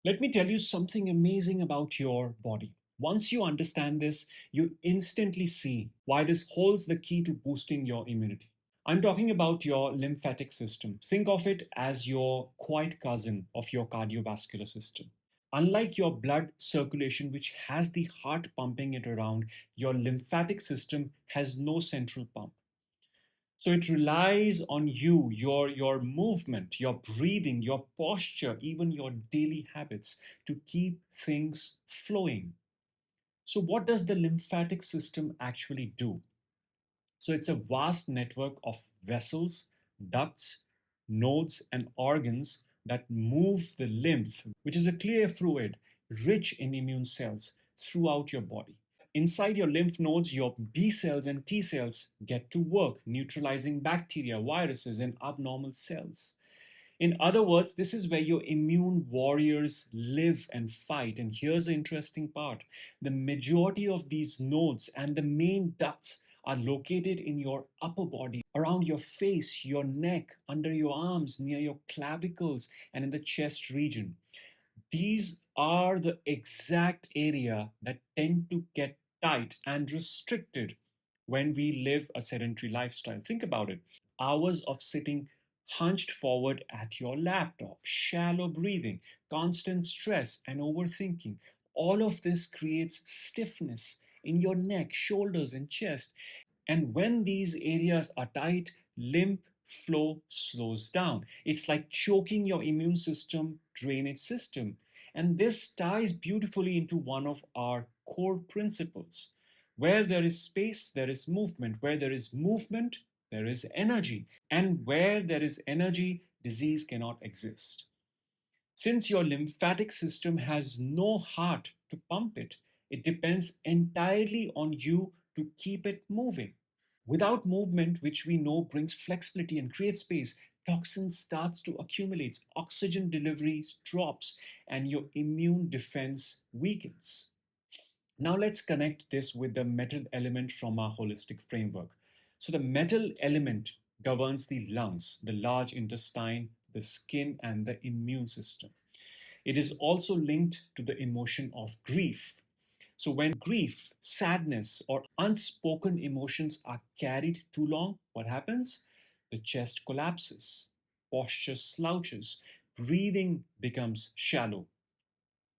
Let me tell you something amazing about your body. Once you understand this, you instantly see why this holds the key to boosting your immunity. I'm talking about your lymphatic system. Think of it as your quiet cousin of your cardiovascular system. Unlike your blood circulation, which has the heart pumping it around, your lymphatic system has no central pump. So it relies on you, your movement, your breathing, your posture, even your daily habits to keep things flowing. So what does the lymphatic system actually do? So it's a vast network of vessels, ducts, nodes, and organs that move the lymph, which is a clear fluid rich in immune cells, throughout your body. Inside your lymph nodes, your B cells and T cells get to work, neutralizing bacteria, viruses, and abnormal cells. In other words, this is where your immune warriors live and fight. And here's the interesting part: the majority of these nodes and the main ducts are located in your upper body, around your face, your neck, under your arms, near your clavicles, and in the chest region. These are the exact area that tend to get tight and restricted when we live a sedentary lifestyle. Think about it: hours of sitting hunched forward at your laptop, shallow breathing, constant stress, and overthinking. All of this creates stiffness in your neck, shoulders, and chest. And when these areas are tight, lymph flow slows down. It's like choking your immune system, drainage system. And this ties beautifully into one of our core principles. Where there is space, there is movement. Where there is movement, there is energy. And where there is energy, disease cannot exist. Since your lymphatic system has no heart to pump it, it depends entirely on you to keep it moving. Without movement, which we know brings flexibility and creates space, toxins starts to accumulate, oxygen delivery drops, and your immune defense weakens. Now let's connect this with the metal element from our holistic framework. So the metal element governs the lungs, the large intestine, the skin, and the immune system. It is also linked to the emotion of grief. So, when grief, sadness, or unspoken emotions are carried too long, what happens? The chest collapses, posture slouches, breathing becomes shallow,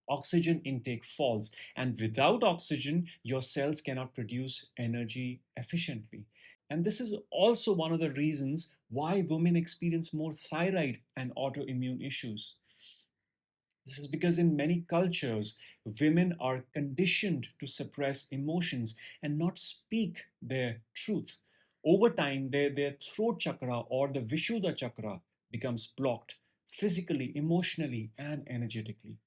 oxygen intake falls, and without oxygen, your cells cannot produce energy efficiently. And this is also one of the reasons why women experience more thyroid and autoimmune issues. This is because in many cultures, women are conditioned to suppress emotions and not speak their truth. Over time, their throat chakra or the Vishuddha chakra becomes blocked physically, emotionally, and energetically.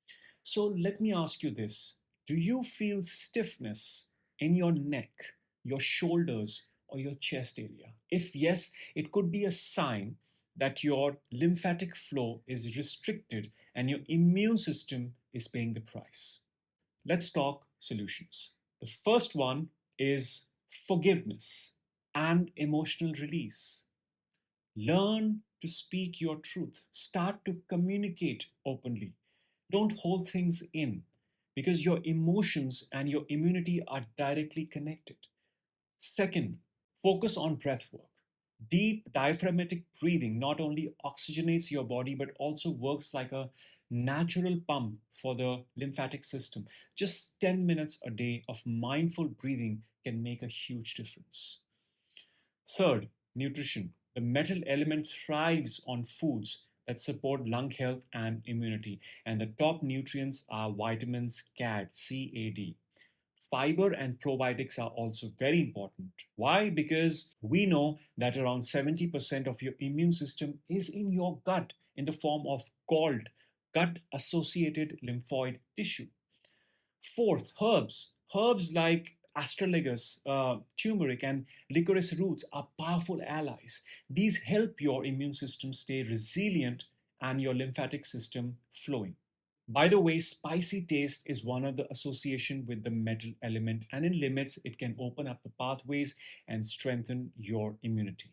So let me ask you this: do you feel stiffness in your neck, your shoulders, or your chest area? If yes, it could be a sign that your lymphatic flow is restricted and your immune system is paying the price. Let's talk solutions. The first one is forgiveness and emotional release. Learn to speak your truth. Start to communicate openly. Don't hold things in, because your emotions and your immunity are directly connected. Second, focus on breath work. Deep diaphragmatic breathing not only oxygenates your body but also works like a natural pump for the lymphatic system. Just 10 minutes a day of mindful breathing can make a huge difference. Third, nutrition. The metal element thrives on foods that support lung health and immunity, and the top nutrients are vitamins CAD. Fiber and probiotics are also very important. Why? Because we know that around 70% of your immune system is in your gut in the form of called gut associated lymphoid tissue. Fourth, herbs. Herbs like astragalus, turmeric, and licorice roots are powerful allies. These help your immune system stay resilient and your lymphatic system flowing. By the way, spicy taste is one of the association with the metal element, and in limits, it can open up the pathways and strengthen your immunity.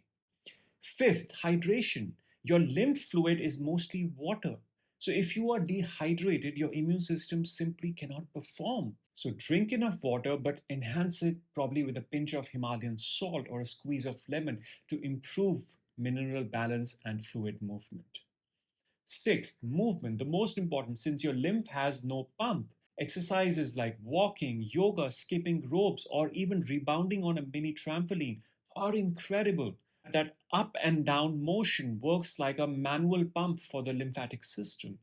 Fifth, hydration. Your lymph fluid is mostly water. So if you are dehydrated, your immune system simply cannot perform. So drink enough water, but enhance it probably with a pinch of Himalayan salt or a squeeze of lemon to improve mineral balance and fluid movement. Sixth, movement, the most important since your lymph has no pump. Exercises like walking, yoga, skipping ropes, or even rebounding on a mini trampoline are incredible. That up and down motion works like a manual pump for the lymphatic system.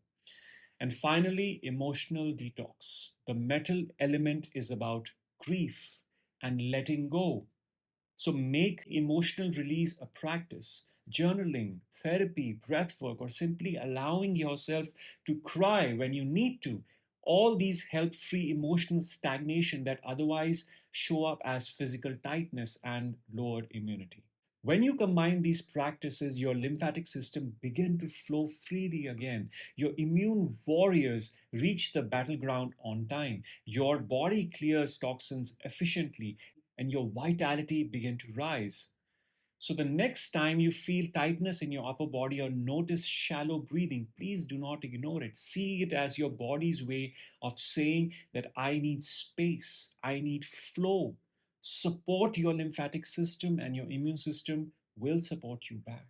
And finally, emotional detox. The metal element is about grief and letting go. So make emotional release a practice. Journaling, therapy, breath work, or simply allowing yourself to cry when you need to. All these help free emotional stagnation that otherwise show up as physical tightness and lowered immunity. When you combine these practices, your lymphatic system begin to flow freely again. Your immune warriors reach the battleground on time. Your body clears toxins efficiently and your vitality begin to rise. So the next time you feel tightness in your upper body or notice shallow breathing, please do not ignore it. See it as your body's way of saying that I need space, I need flow. Support your lymphatic system and your immune system will support you back.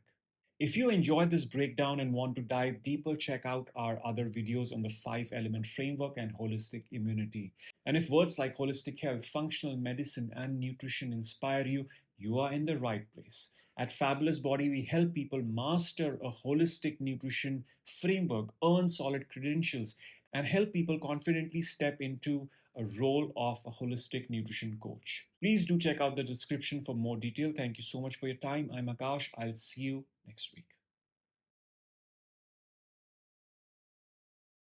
If you enjoyed this breakdown and want to dive deeper, check out our other videos on the 5 element framework and holistic immunity. And if words like holistic health, functional medicine, and nutrition inspire you, you are in the right place. At Fabulous Body, we help people master a holistic nutrition framework, earn solid credentials, and help people confidently step into a role of a holistic nutrition coach. Please do check out the description for more detail. Thank you so much for your time. I'm Akash. I'll see you next week.